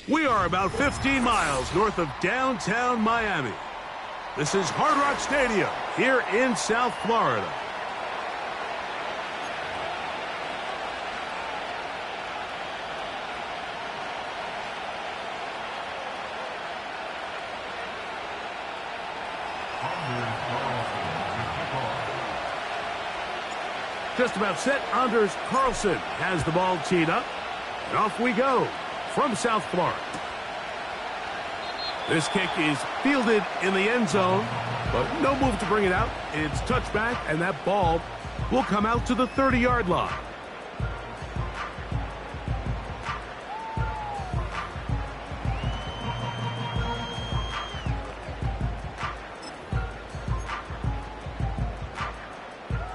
We are about 15 miles north of downtown Miami. This is Hard Rock Stadium here in South Florida. Just about set. Anders Carlson has the ball teed up. And off we go from South Florida. This kick is fielded in the end zone, but no move to bring it out. It's touchback, and that ball will come out to the 30-yard line.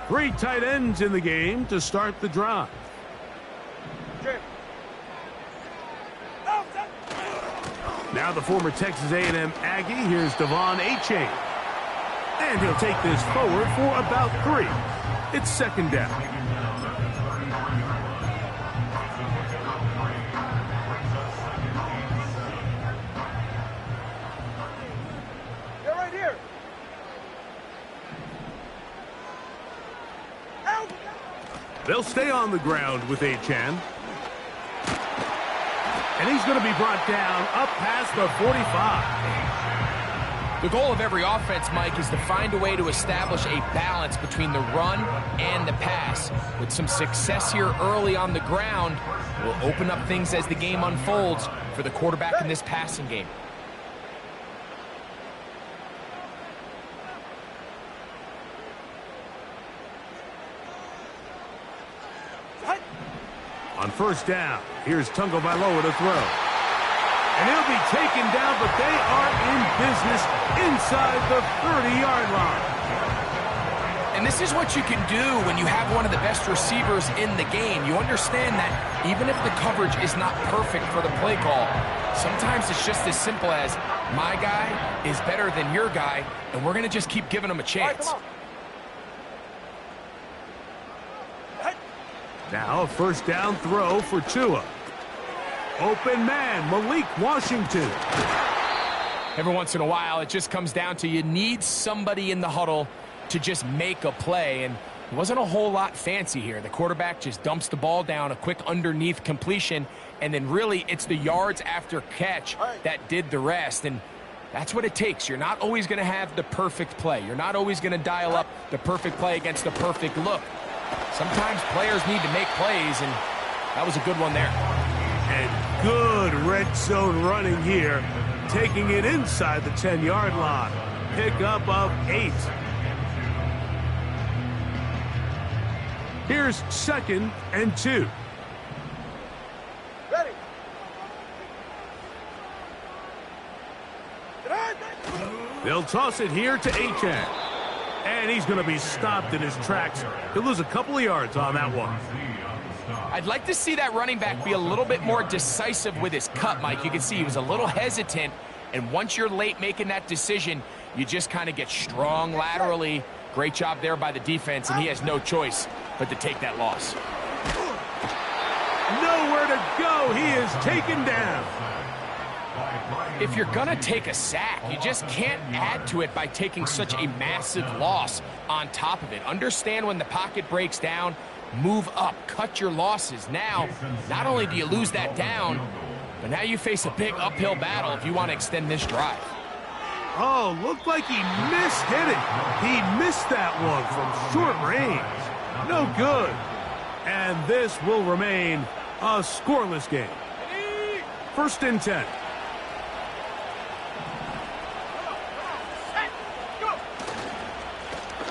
Three tight ends in the game to start the drive. Now the former Texas A&M Aggie. Here's Devon Achane. And he'll take this forward for about 3. It's second down. They're right here. They'll stay on the ground with Achane. And he's going to be brought down up past the 45. The goal of every offense, Mike, is to find a way to establish a balance between the run and the pass. With some success here early on the ground, will open up things as the game unfolds for the quarterback in this passing game. On first down, here's Tungo Vailoa to throw. And he'll be taken down, but they are in business inside the 30-yard line. And this is what you can do when you have one of the best receivers in the game. You understand that even if the coverage is not perfect for the play call, sometimes it's just as simple as, my guy is better than your guy, and we're going to just keep giving him a chance. Now a first down throw for Tua. Open man, Malik Washington. Every once in a while, it just comes down to you need somebody in the huddle to just make a play, and it wasn't a whole lot fancy here. The quarterback just dumps the ball down, a quick underneath completion, and then really it's the yards after catch that did the rest, and that's what it takes. You're not always going to have the perfect play. You're not always going to dial up the perfect play against the perfect look. Sometimes players need to make plays, and that was a good one there. And good red zone running here, taking it inside the 10-yard line. Pickup of 8. Here's second and 2. Ready. They'll toss it here to Achane. And he's going to be stopped in his tracks. He'll lose a couple of yards on that one. I'd like to see that running back be a little bit more decisive with his cut, Mike. You can see he was a little hesitant, and once you're late making that decision, you just kind of get strong laterally. Great job there by the defense, and he has no choice but to take that loss. Nowhere to go. He is taken down. If you're going to take a sack, you just can't add to it by taking such a massive loss on top of it. Understand when the pocket breaks down, move up, cut your losses. Now, not only do you lose that down, but now you face a big uphill battle if you want to extend this drive. Oh, looked like he mishit it. He missed that one from short range. No good. And this will remain a scoreless game. First and 10.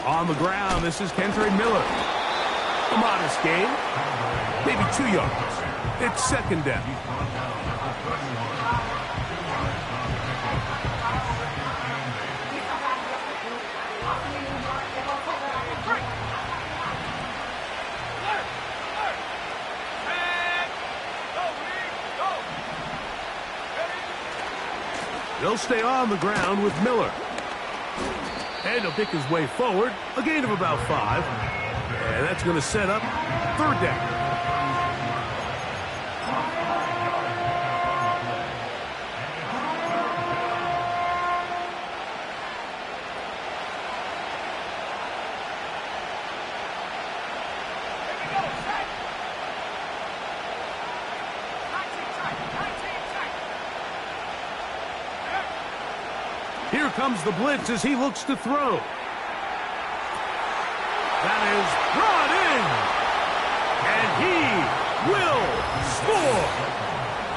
On the ground, this is Kendre Miller. A modest gain, maybe 2 yards. It's second down. They'll stay on the ground with Miller. And he'll pick his way forward, a gain of about 5. And that's going to set up third down. Here comes the blitz as he looks to throw. That is brought in. And he will score.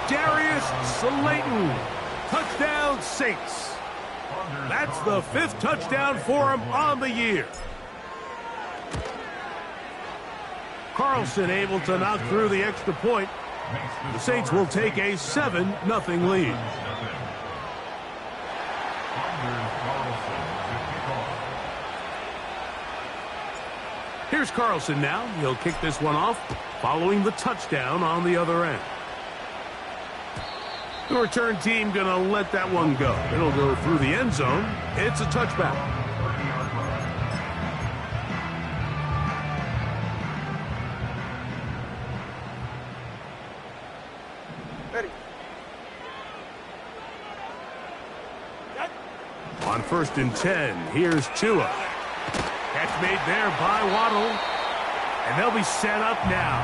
Darius Slayton. Touchdown, Saints. That's the 5th touchdown for him on the year. Carlson able to knock through the extra point. The Saints will take a 7-0 lead. Here's Carlson now. He'll kick this one off following the touchdown on the other end. The return team going to let that one go. It'll go through the end zone. It's a touchback. Ready. On 1st and 10, here's Tua. Catch made there by Waddle. And they'll be set up now.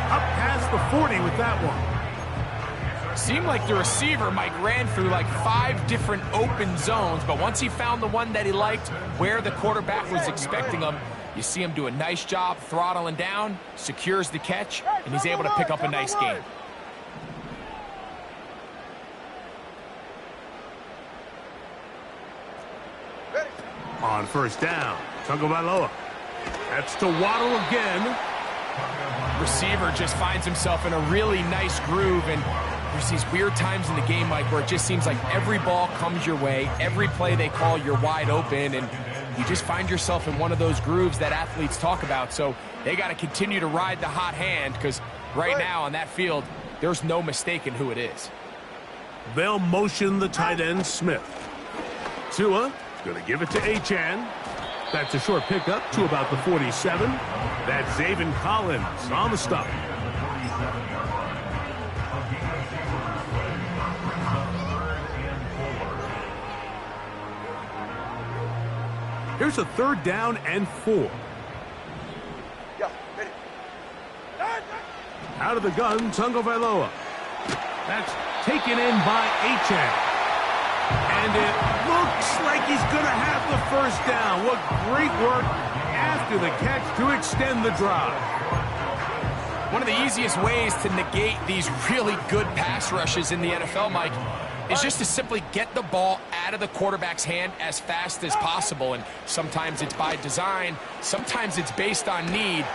Up past the 40 with that one. Seemed like the receiver, Mike, ran through like 5 different open zones, but once he found the one that he liked, where the quarterback was expecting him, you see him do a nice job throttling down, secures the catch, and he's able to pick up a nice gain. On 1st down, Tagovailoa. That's to Waddle again. Receiver just finds himself in a really nice groove, and there's these weird times in the game, Mike, where it just seems like every ball comes your way, every play they call, you're wide open, and you just find yourself in one of those grooves that athletes talk about. So they got to continue to ride the hot hand, because right now on that field, there's no mistaking who it is. They'll motion the tight end, Smith. Tua going to give it to Achane. That's a short pickup to about the 47. That's Zaven Collins on the stop. Here's a 3rd down and 4. Yeah, ready. Out of the gun, Tagovailoa. That's taken in by Achane. And it looks like he's going to have the 1st down. What great work after the catch to extend the drive. One of the easiest ways to negate these really good pass rushes in the NFL, Mike, is just to simply get the ball out of the quarterback's hand as fast as possible. And sometimes it's by design, sometimes it's based on need.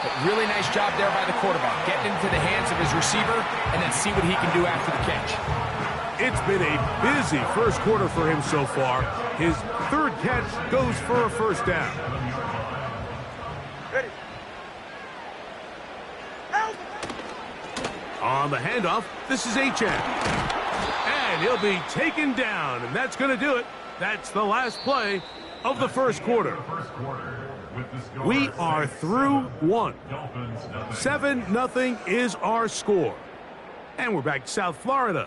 But really nice job there by the quarterback, getting into the hands of his receiver and then see what he can do after the catch. It's been a busy 1st quarter for him so far. His 3rd catch goes for a 1st down. Ready. On the handoff, this is Achane. And he'll be taken down, and that's going to do it. That's the last play of the 1st quarter. We are through 1. 7-0 is our score. And we're back to South Florida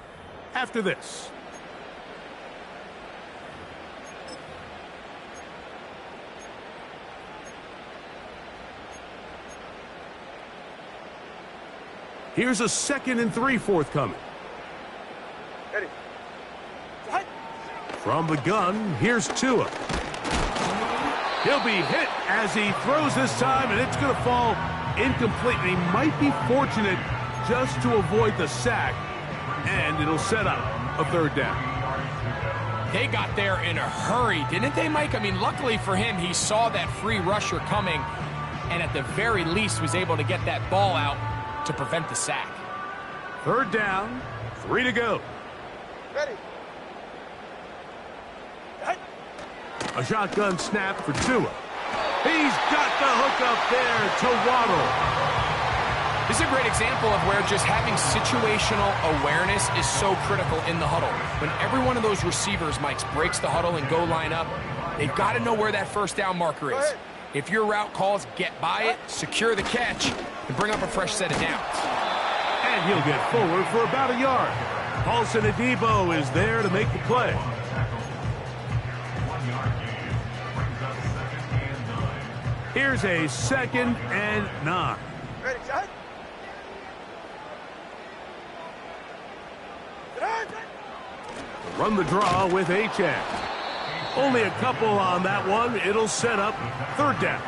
after this. Here's a 2nd and 3 forthcoming. Ready. From the gun, here's Tua. He'll be hit as he throws this time, and it's going to fall incomplete. And he might be fortunate just to avoid the sack, and it'll set up a 3rd down. They got there in a hurry, didn't they, Mike? I mean, luckily for him, he saw that free rusher coming, and at the very least was able to get that ball out to prevent the sack. 3rd down, 3 to go. Ready. A shotgun snap for Tua. He's got the hook up there to Waddle. This is a great example of where just having situational awareness is so critical in the huddle. When every one of those receivers, Mike, breaks the huddle and go line up, they've got to know where that 1st down marker is. If your route calls, get by it, secure the catch, and bring up a fresh set of downs. And he'll get forward for about a yard. Paulson Adebo is there to make the play. Here's a 2nd and 9. Ready, shot. Run the draw with Achane. Only a couple on that one. It'll set up third down.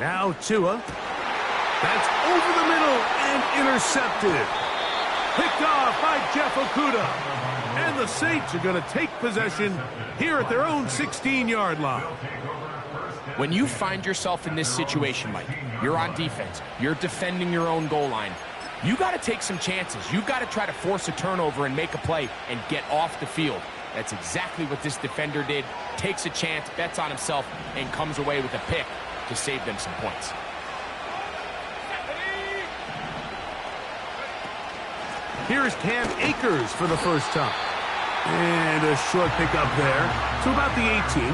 Now Tua. That's over the middle and intercepted. Picked off by Jeff Okudah. And the Saints are going to take possession here at their own 16-yard line. When you find yourself in this situation, Mike, you're on defense, you're defending your own goal line, you got to take some chances. You got to try to force a turnover and make a play and get off the field. That's exactly what this defender did. Takes a chance, bets on himself, and comes away with a pick to save them some points. Here's Cam Akers for the first time. And a short pickup there to about the 18.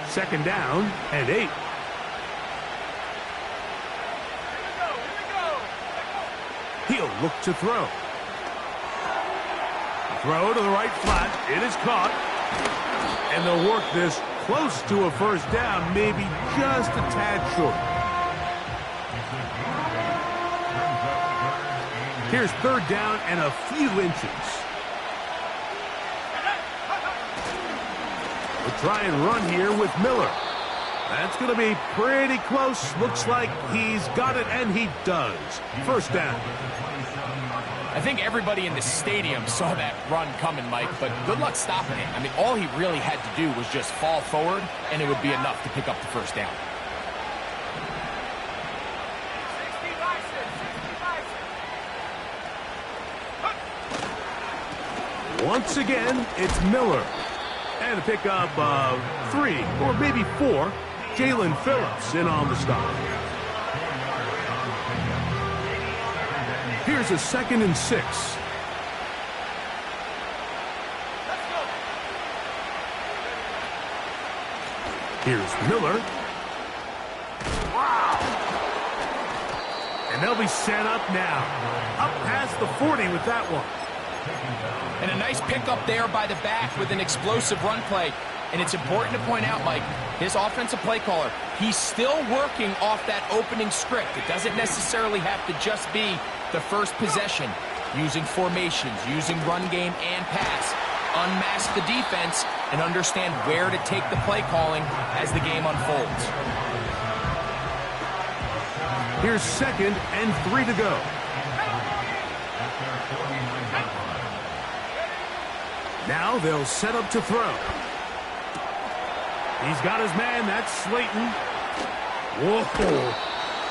Second down and 8. He'll look to throw. Throw to the right flat. It is caught. And they'll work this close to a first down, maybe just a tad short. Here's third down and a few inches. We'll try and run here with Miller. That's going to be pretty close. Looks like he's got it, and he does. First down. I think everybody in the stadium saw that run coming, Mike, but good luck stopping it. I mean, all he really had to do was just fall forward, and it would be enough to pick up the first down. Once again, it's Miller. And a pickup of 3 or maybe 4. Jalen Phillips in on the stop. Here's a 2nd and 6. Here's Miller. Wow! And they'll be set up now. Up past the 40 with that one. And a nice pickup there by the back with an explosive run play. And it's important to point out, Mike, his offensive play caller, he's still working off that opening script. It doesn't necessarily have to just be the first possession. Using formations, using run game and pass. Unmask the defense and understand where to take the play calling as the game unfolds. Here's 2nd and 3 to go. Now they'll set up to throw. He's got his man. That's Slayton. Whoa.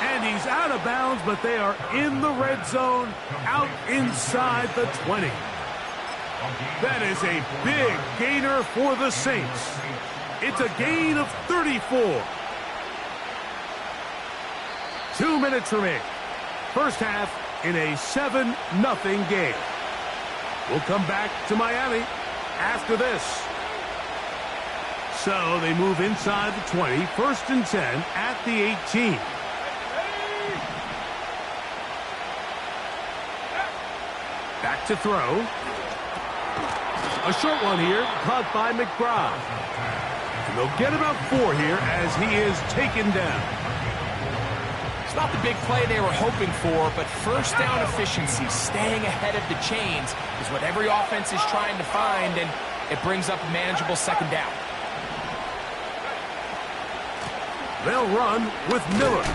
And he's out of bounds, but they are in the red zone, out inside the 20. That is a big gainer for the Saints. It's a gain of 34. 2 minutes remaining. First half in a 7-0 game. We'll come back to Miami after this. So they move inside the 20, 1st and 10 at the 18. Back to throw. A short one here, caught by McBride. And they'll get about 4 here as he is taken down. It's not the big play they were hoping for, but first down efficiency, staying ahead of the chains, is what every offense is trying to find, and it brings up a manageable second down. They'll run with Miller.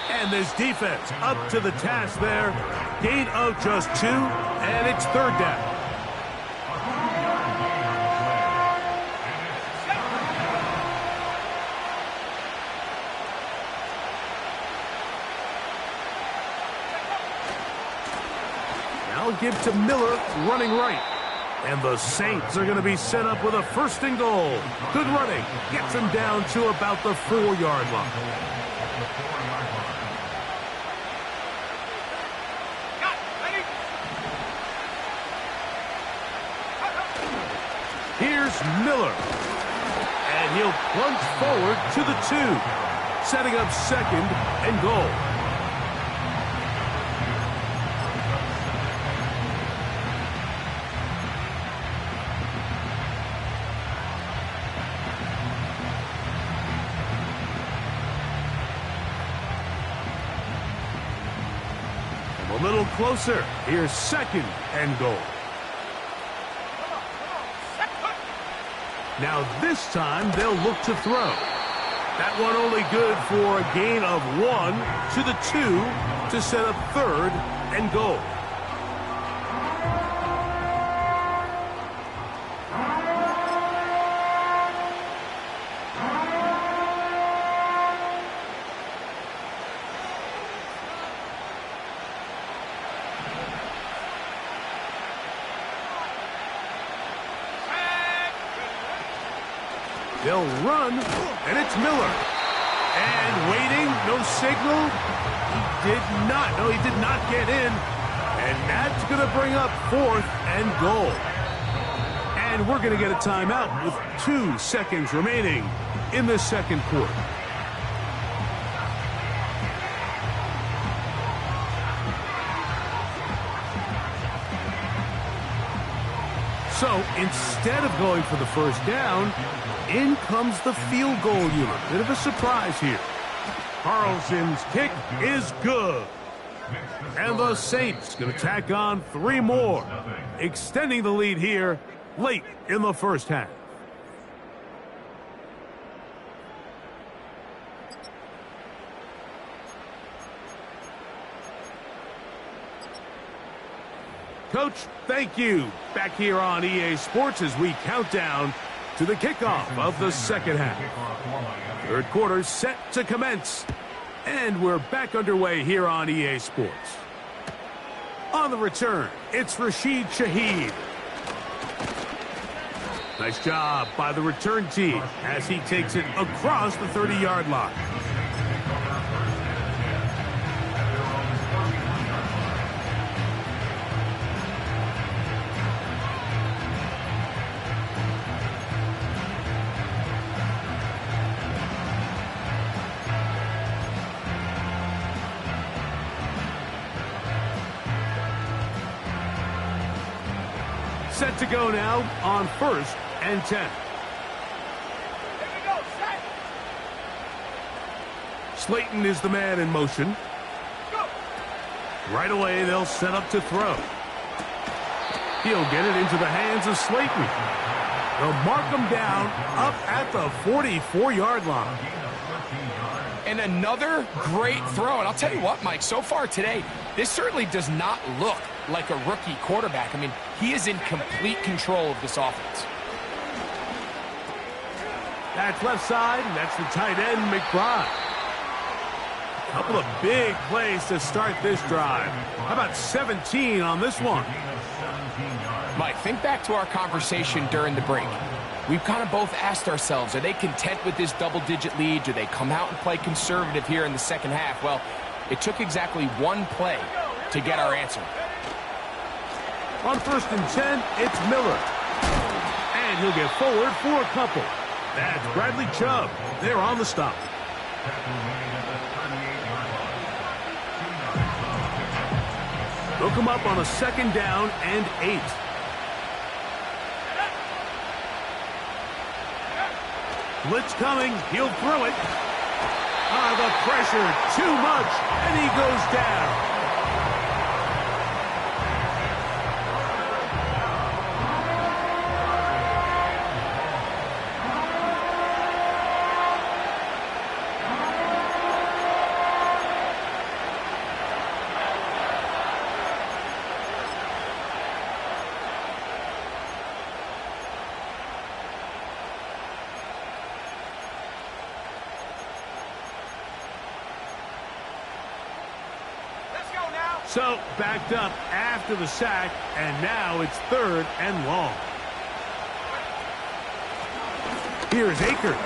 And this defense up to the task there. Gain of just 2, and it's third down. Now give to Miller running right. And the Saints are going to be set up with a 1st and goal. Good running. Gets them down to about the 4-yard line. Here's Miller. And he'll plunge forward to the 2, setting up second and goal. A little closer. Here's second and goal. Now this time they'll look to throw. That one only good for a gain of 1 to the 2 to set up third and goal. They'll run, and it's Miller. And waiting, no signal. He did not get in. And that's going to bring up fourth and goal. And we're going to get a timeout with 2 seconds remaining in the second quarter. So instead of going for the first down, in comes the field goal unit. Bit of a surprise here. Carlson's kick is good. And the Saints going to tack on 3 more, extending the lead here late in the first half. Coach, thank you. Back here on EA Sports as we count down to the kickoff of the second half. Third quarter set to commence. And we're back underway here on EA Sports. On the return, it's Rashid Shaheed. Nice job by the return team as he takes it across the 30-yard line. Set to go now on 1st and 10. Slayton is the man in motion. Right away, they'll set up to throw. He'll get it into the hands of Slayton. They'll mark him down up at the 44-yard line. And another great throw. And I'll tell you what, Mike, so far today, this certainly does not look like a rookie quarterback. I mean, he is in complete control of this offense. That's left side, and that's the tight end, McBride. A couple of big plays to start this drive. How about 17 on this one? Mike, think back to our conversation during the break. We've kind of both asked ourselves, are they content with this double-digit lead? Do they come out and play conservative here in the second half? Well, it took exactly 1 play to get our answer. On 1st and 10, it's Miller. And he'll get forward for a couple. That's Bradley Chubb. They're on the stop. They'll come up on a 2nd down and 8. Blitz coming. He'll throw it. The pressure, too much, and he goes down. So, backed up after the sack, and now it's 3rd and long. Here's Akers.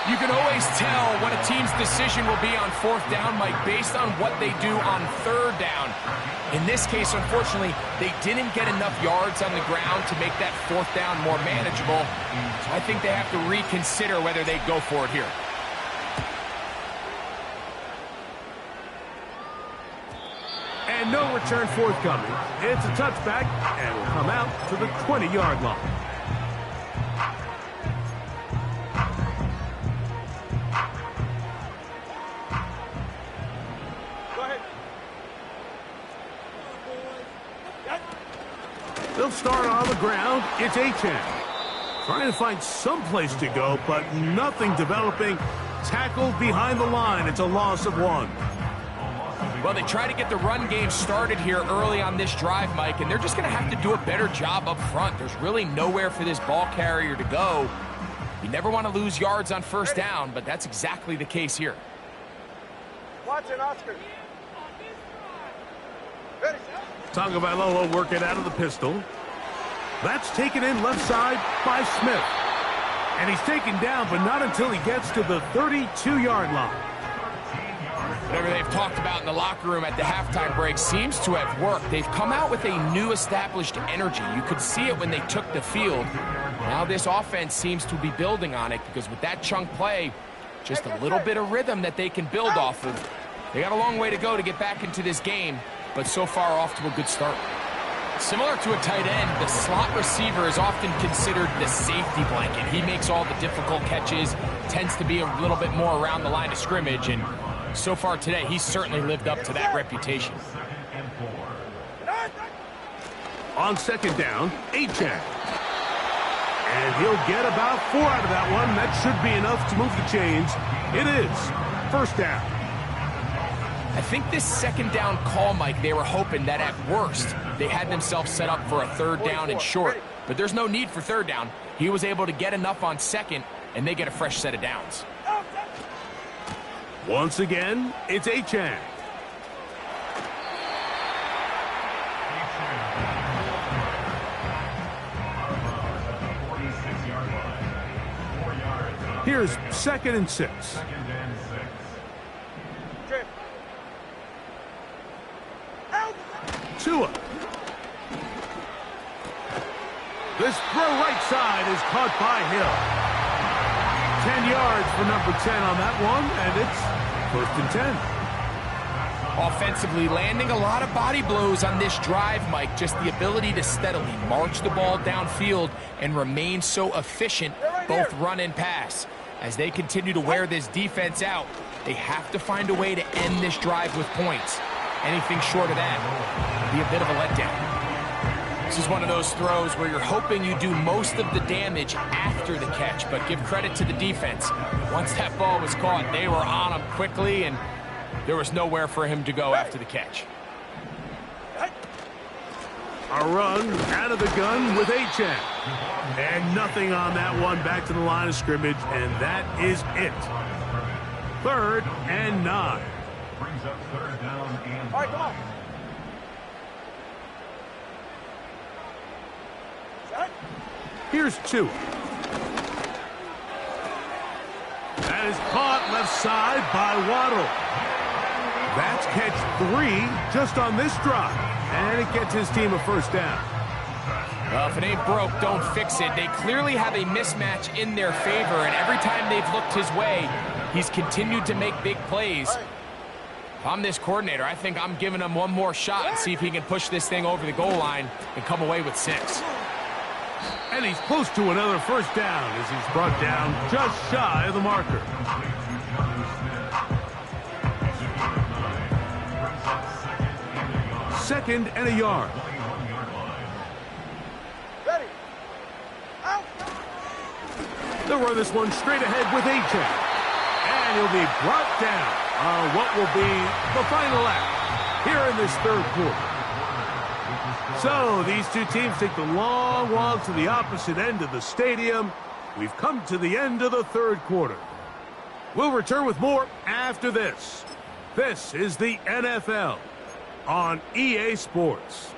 You can always tell what a team's decision will be on fourth down, Mike, based on what they do on third down. In this case, unfortunately, they didn't get enough yards on the ground to make that fourth down more manageable. So I think they have to reconsider whether they go for it here. And no return forthcoming. It's a touchback, and will come out to the 20-yard line. Go ahead. They'll start on the ground. It's Achane. Trying to find some place to go, but nothing developing. Tackled behind the line. It's a loss of 1. Well, they try to get the run game started here early on this drive, Mike, and they're just going to have to do a better job up front. There's really nowhere for this ball carrier to go. You never want to lose yards on first down, but that's exactly the case here. Watson, Oscar. Ready. Tagovailoa working out of the pistol. That's taken in left side by Smith. And he's taken down, but not until he gets to the 32-yard line. Whatever they've talked about in the locker room at the halftime break seems to have worked. They've come out with a new established energy. You could see it when they took the field. Now this offense seems to be building on it because with that chunk play, just a little bit of rhythm that they can build off of. They got a long way to go to get back into this game, but so far off to a good start. Similar to a tight end, the slot receiver is often considered the safety blanket. He makes all the difficult catches, tends to be a little bit more around the line of scrimmage, and so far today, he's certainly lived up to that reputation. On second down, Achane. And he'll get about 4 out of that one. That should be enough to move the chains. It is first down. I think this second down call, Mike, they were hoping that at worst, they had themselves set up for a third down and short. But there's no need for third down. He was able to get enough on second, and they get a fresh set of downs. Once again, it's Achane. Here's 2nd and 6. Tua. This throw right side is caught by Hill. 10 yards for number 10 on that one, and it's 1st and 10. Offensively, landing a lot of body blows on this drive, Mike. Just the ability to steadily march the ball downfield and remain so efficient, both run and pass. As they continue to wear this defense out, they have to find a way to end this drive with points. Anything short of that would be a bit of a letdown. This is one of those throws where you're hoping you do most of the damage after the catch, but give credit to the defense. Once that ball was caught, they were on him quickly, and there was nowhere for him to go after the catch. A run out of the gun with Achane. And nothing on that one, back to the line of scrimmage, and that is it. 3rd and 9. Brings up 3rd down and All right, come on. Here's 2. That is caught left side by Waddle. That's catch 3 just on this drive. And it gets his team a first down. Well, if it ain't broke, don't fix it. They clearly have a mismatch in their favor, and every time they've looked his way, he's continued to make big plays. If I'm this coordinator, I think I'm giving him one more shot and see if he can push this thing over the goal line and come away with 6. And he's close to another first down as he's brought down just shy of the marker. 2nd and a yard. Ready. Out. They'll run this one straight ahead with Achane. And he'll be brought down on what will be the final act here in this 3rd quarter. So these two teams take the long walk to the opposite end of the stadium. We've come to the end of the 3rd quarter. We'll return with more after this. This is the NFL on EA Sports.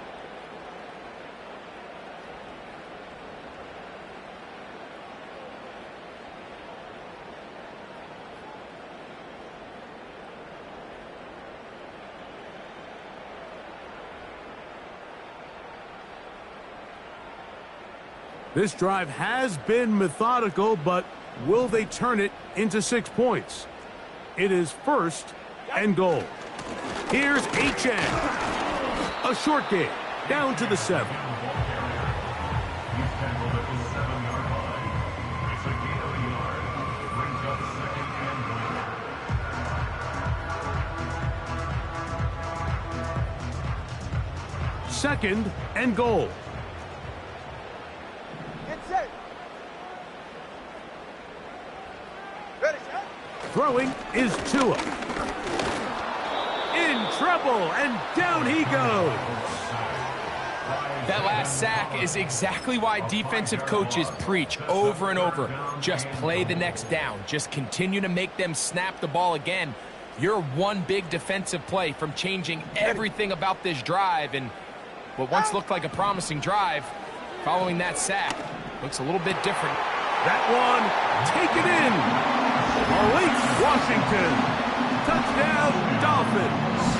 This drive has been methodical, but will they turn it into 6 points? It is 1st and goal. Here's HN. A short game, down to the 7. He's tackled at the 7-yard line. It's a gain of a yard. Brings up 2nd and goal. 2nd and goal. Get set. Ready, set. Throwing is Tua. In trouble, and down he goes. That last sack is exactly why defensive coaches preach over and over. Just play the next down. Just continue to make them snap the ball again. You're one big defensive play from changing everything about this drive, and what once looked like a promising drive, following that sack, looks a little bit different. That one, taken in. Malik Washington. Touchdown, Dolphins.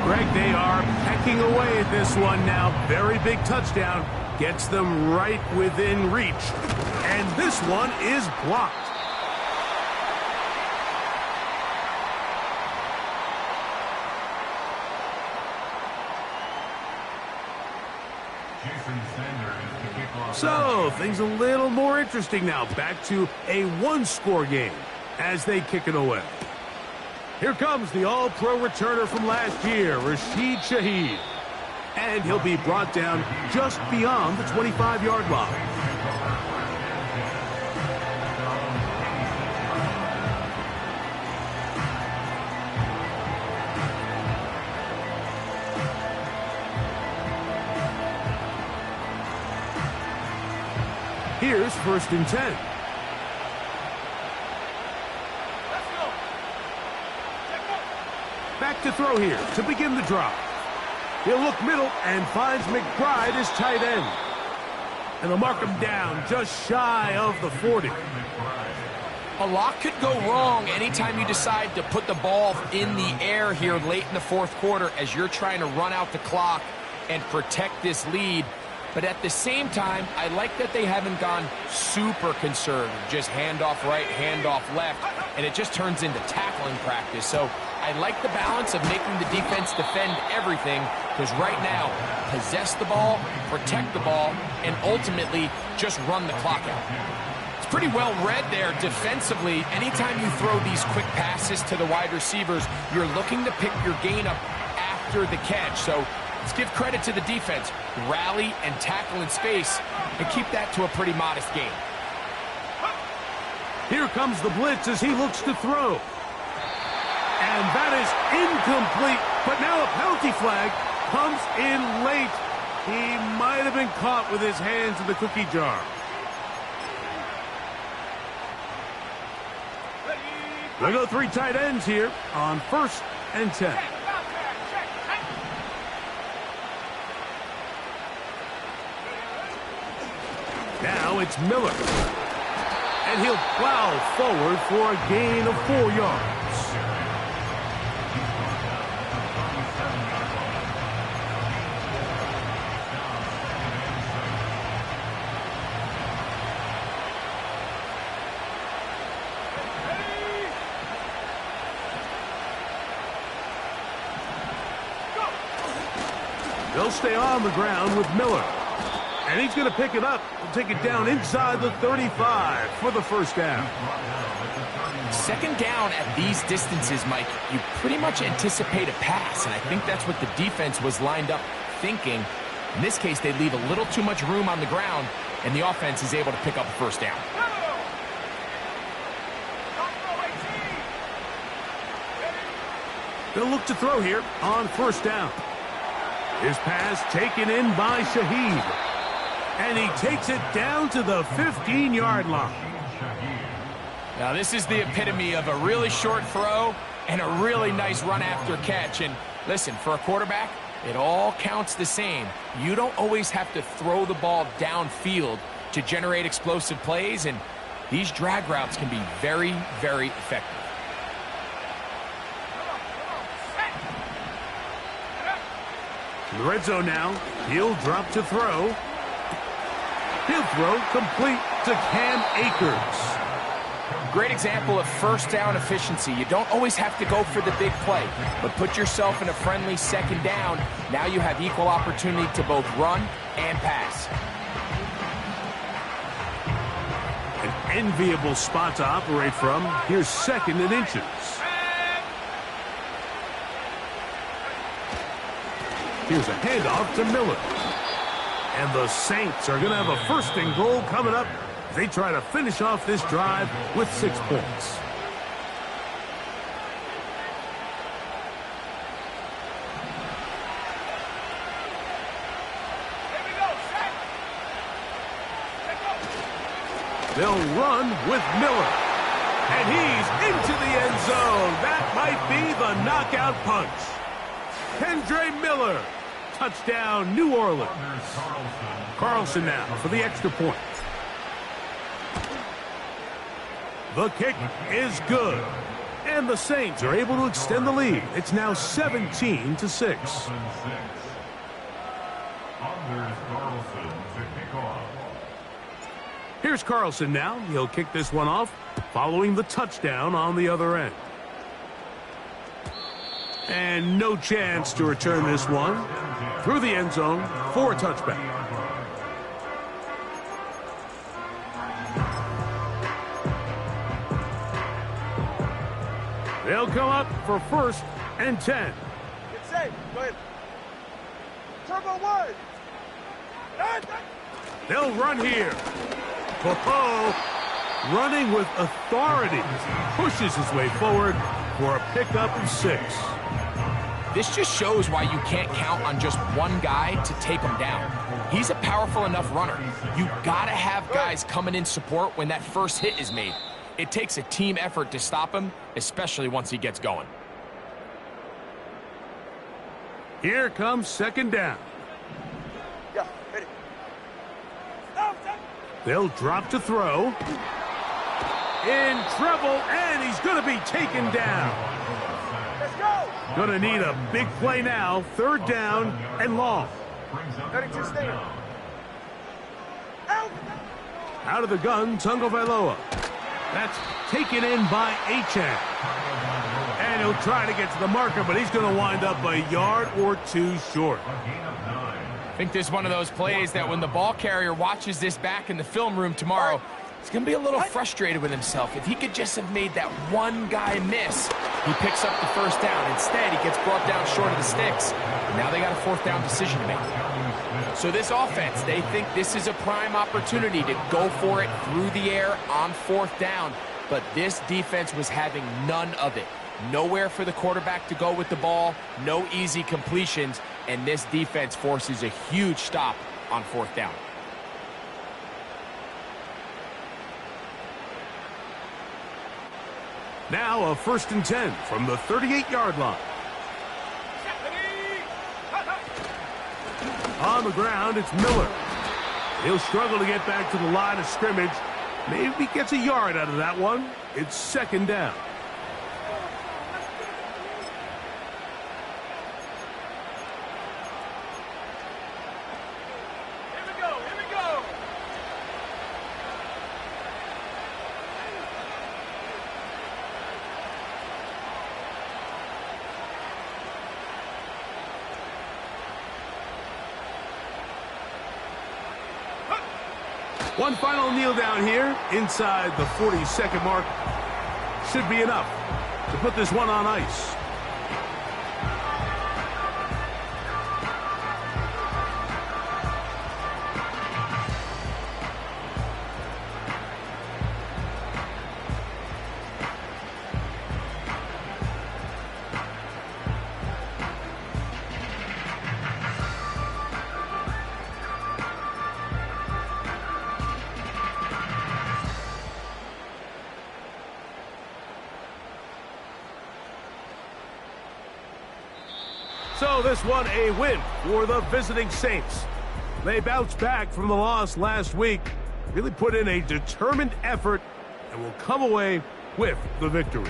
Greg, they are pecking away at this one now. Very big touchdown. Gets them right within reach. And this one is blocked. Jason Sanders, the kickoff. So, things a little more interesting now. Back to a one-score game as they kick it away. Here comes the all-pro returner from last year, Rashid Shaheed. And he'll be brought down just beyond the 25-yard line. Here's 1st and 10. Back to throw here to begin the drive. He'll look middle and finds McBride as tight end. And they'll mark him down just shy of the 40. A lot could go wrong anytime you decide to put the ball in the air here late in the 4th quarter as you're trying to run out the clock and protect this lead. But at the same time, I like that they haven't gone super conservative. Just handoff right, handoff left, and it just turns into tackling practice. So I like the balance of making the defense defend everything, because right now, possess the ball, protect the ball, and ultimately just run the clock out. It's pretty well read there defensively. Anytime you throw these quick passes to the wide receivers, you're looking to pick your gain up after the catch. So let's give credit to the defense. Rally and tackle in space and keep that to a pretty modest game. Here comes the blitz as he looks to throw. And that is incomplete. But now a penalty flag comes in late. He might have been caught with his hands in the cookie jar. They go 3 tight ends here on 1st and 10. Now it's Miller. And he'll plow forward for a gain of 4 yards. They'll stay on the ground with Miller. And he's going to pick it up and take it down inside the 35 for the 1st down. 2nd down at these distances, Mike, you pretty much anticipate a pass, and I think that's what the defense was lined up thinking. In this case, they leave a little too much room on the ground, and the offense is able to pick up a 1st down. They'll look to throw here on 1st down. His pass taken in by Shaheed. And he takes it down to the 15-yard line. Now, this is the epitome of a really short throw and a really nice run after catch. And listen, for a quarterback, it all counts the same. You don't always have to throw the ball downfield to generate explosive plays, and these drag routes can be very, very effective. In the red zone now, he'll drop to throw. He'll throw complete to Cam Akers. Great example of first down efficiency. You don't always have to go for the big play, but put yourself in a friendly second down. Now you have equal opportunity to both run and pass. An enviable spot to operate from. Here's 2nd and inches. Here's a handoff to Miller. And the Saints are going to have a 1st and goal coming up. They try to finish off this drive with 6 points. They'll run with Miller. And he's into the end zone. That might be the knockout punch. Kendre Miller. Touchdown, New Orleans. Carlson now for the extra point. The kick is good. And the Saints are able to extend the lead. It's now 17-6. Here's Carlson now. He'll kick this one off, following the touchdown on the other end. And no chance to return this one. Through the end zone for a touchback. They'll come up for 1st and 10. Get safe. Go ahead. Turbo 1. They'll run here. Ho-ho. Running with authority. Pushes his way forward for a pickup of 6. This just shows why you can't count on just one guy to take him down. He's a powerful enough runner. You gotta have guys coming in support when that first hit is made. It takes a team effort to stop him, especially once he gets going. Here comes 2nd down. Yeah, hit it. They'll drop to throw. In trouble, and he's going to be taken down. Let's go. Going to need a big play now. 3rd down and long. 32 stand. Out of the gun, Tagovailoa. That's taken in by Achane. And he'll try to get to the marker, but he's going to wind up a yard or 2 short. I think this is one of those plays that when the ball carrier watches this back in the film room tomorrow, he's going to be a little frustrated with himself. If he could just have made that one guy miss, he picks up the 1st down. Instead, he gets brought down short of the sticks. And now they got a 4th down decision to make. So this offense, they think this is a prime opportunity to go for it through the air on 4th down. But this defense was having none of it. Nowhere for the quarterback to go with the ball, no easy completions, and this defense forces a huge stop on 4th down. Now a 1st and 10 from the 38-yard line. On the ground, it's Miller. He'll struggle to get back to the line of scrimmage. Maybe gets a yard out of that one. It's 2nd down. One final kneel down here inside the 40-second mark. Should be enough to put this one on ice. So this one a win for the visiting Saints. They bounced back from the loss last week, really put in a determined effort, and will come away with the victory.